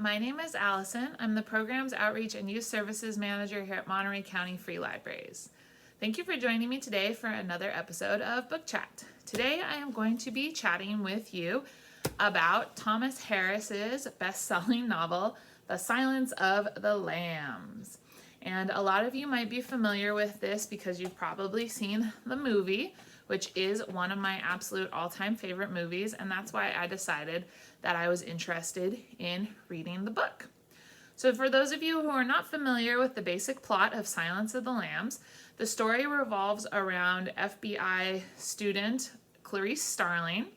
My name is Allison. I'm the Programs Outreach and Youth Services Manager here at Monterey County Free Libraries. Thank you for joining me today for another episode of Book Chat. Today I am going to be chatting with you about Thomas Harris's best-selling novel, The Silence of the Lambs. And a lot of you might be familiar with this because you've probably seen the movie, which is one of my absolute all-time favorite movies, and that's why I decided that I was interested in reading the book. So for those of you who are not familiar with the basic plot of Silence of the Lambs, the story revolves around FBI student Clarice Starling,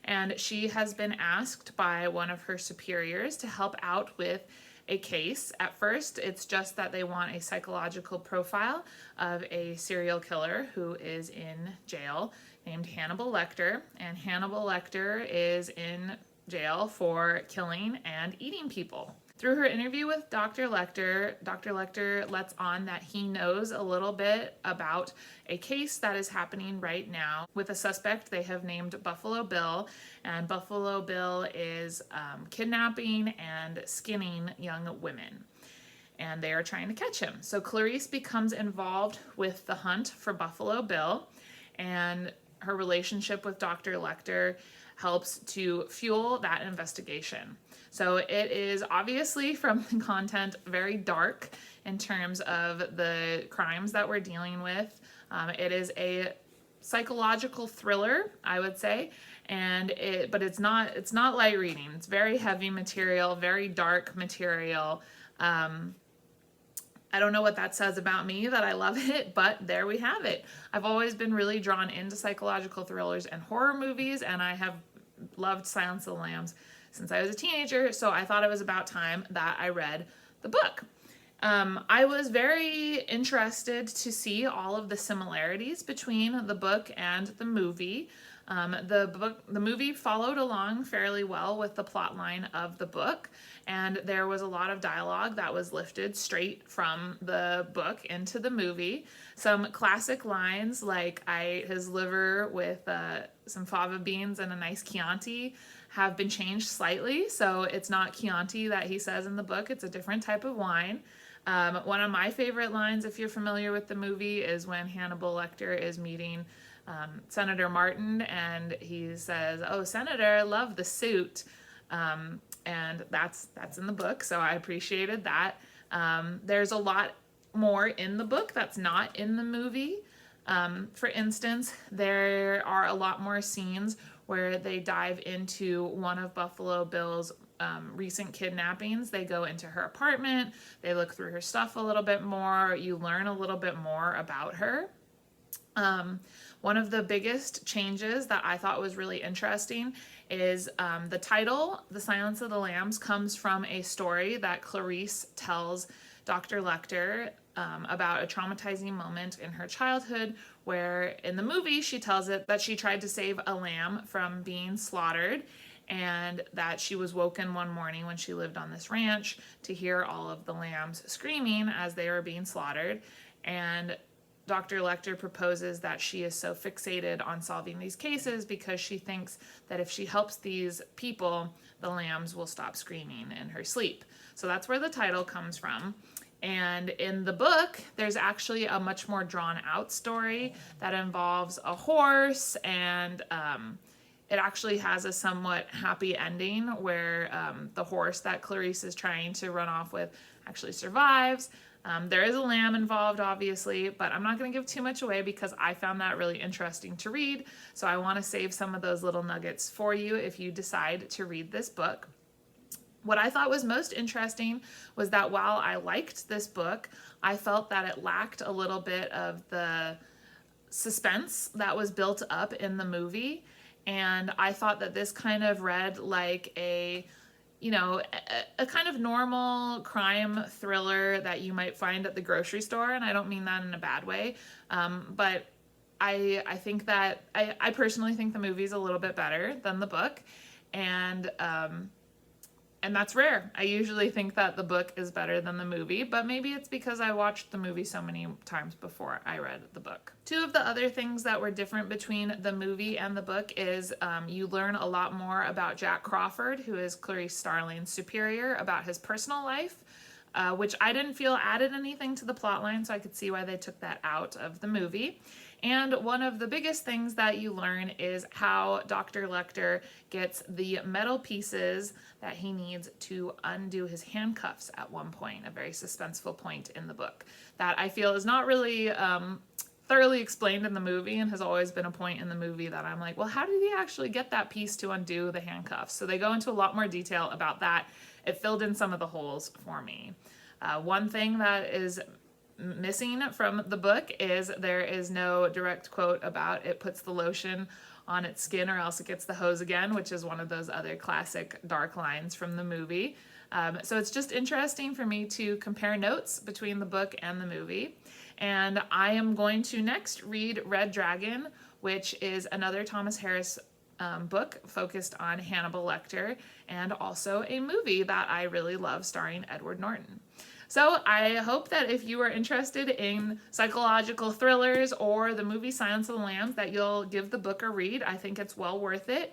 and she has been asked by one of her superiors to help out with a case. At first, it's just that they want a psychological profile of a serial killer who is in jail named Hannibal Lecter, and Hannibal Lecter is in jail for killing and eating people. Through her interview with Dr. Lecter lets on that he knows a little bit about a case that is happening right now with a suspect they have named Buffalo Bill, and Buffalo Bill is kidnapping and skinning young women, and they are trying to catch him. So Clarice becomes involved with the hunt for Buffalo Bill, and her relationship with Dr. Lecter helps to fuel that investigation. So it is obviously, from the content, very dark in terms of the crimes that we're dealing with. It is a psychological thriller, I would say, but it's not light reading. It's very heavy material, very dark material. I don't know what that says about me, that I love it, but there we have it. I've always been really drawn into psychological thrillers and horror movies, and I have loved Silence of the Lambs since I was a teenager, so I thought it was about time that I read the book. I was very interested to see all of the similarities between the book and the movie. The movie followed along fairly well with the plot line of the book, and there was a lot of dialogue that was lifted straight from the book into the movie. Some classic lines like "I ate his liver with some fava beans and a nice Chianti" have been changed slightly, so it's not Chianti that he says in the book, it's a different type of wine. One of my favorite lines, if you're familiar with the movie, is when Hannibal Lecter is meeting Senator Martin, and he says, "Oh, Senator, love the suit," and that's in the book, so I appreciated that. There's a lot more in the book that's not in the movie. For instance, there are a lot more scenes where they dive into one of Buffalo Bill's recent kidnappings. They go into her apartment, they look through her stuff a little bit more, you learn a little bit more about her. One of the biggest changes that I thought was really interesting is the title, The Silence of the Lambs, comes from a story that Clarice tells Dr. Lecter about a traumatizing moment in her childhood, where in the movie she tells it that she tried to save a lamb from being slaughtered, and that she was woken one morning when she lived on this ranch to hear all of the lambs screaming as they were being slaughtered. And Dr. Lecter proposes that she is so fixated on solving these cases because she thinks that if she helps these people, the lambs will stop screaming in her sleep. So that's where the title comes from. And in the book, there's actually a much more drawn out story that involves a horse, and it actually has a somewhat happy ending where the horse that Clarice is trying to run off with actually survives. There is a lamb involved, obviously, but I'm not going to give too much away because I found that really interesting to read. So I want to save some of those little nuggets for you if you decide to read this book. What I thought was most interesting was that while I liked this book, I felt that it lacked a little bit of the suspense that was built up in the movie. And I thought that this kind of read like a kind of normal crime thriller that you might find at the grocery store, and I don't mean that in a bad way, but I think that I personally think the movie's a little bit better than the book, and And that's rare. I usually think that the book is better than the movie, but maybe it's because I watched the movie so many times before I read the book. Two of the other things that were different between the movie and the book is you learn a lot more about Jack Crawford, who is Clarice Starling's superior, about his personal life, which I didn't feel added anything to the plotline, so I could see why they took that out of the movie. And one of the biggest things that you learn is how Dr. Lecter gets the metal pieces that he needs to undo his handcuffs at one point, a very suspenseful point in the book that I feel is not really thoroughly explained in the movie, and has always been a point in the movie that I'm like, well, how did he actually get that piece to undo the handcuffs? So they go into a lot more detail about that. It filled in some of the holes for me. One thing that is missing from the book is there is no direct quote about it puts the lotion on its skin or else it gets the hose again, which is one of those other classic dark lines from the movie. So it's just interesting for me to compare notes between the book and the movie. And I am going to next read Red Dragon, which is another Thomas Harris book focused on Hannibal Lecter, and also a movie that I really love starring Edward Norton. So I hope that if you are interested in psychological thrillers or the movie Silence of the Lambs, that you'll give the book a read. I think it's well worth it.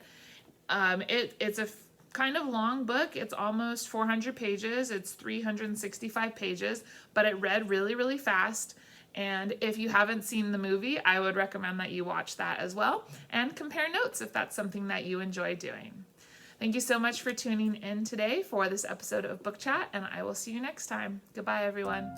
It's a kind of long book. It's almost 400 pages. It's 365 pages, but it read really, really fast. And if you haven't seen the movie, I would recommend that you watch that as well and compare notes if that's something that you enjoy doing. Thank you so much for tuning in today for this episode of Book Chat, and I will see you next time. Goodbye, everyone.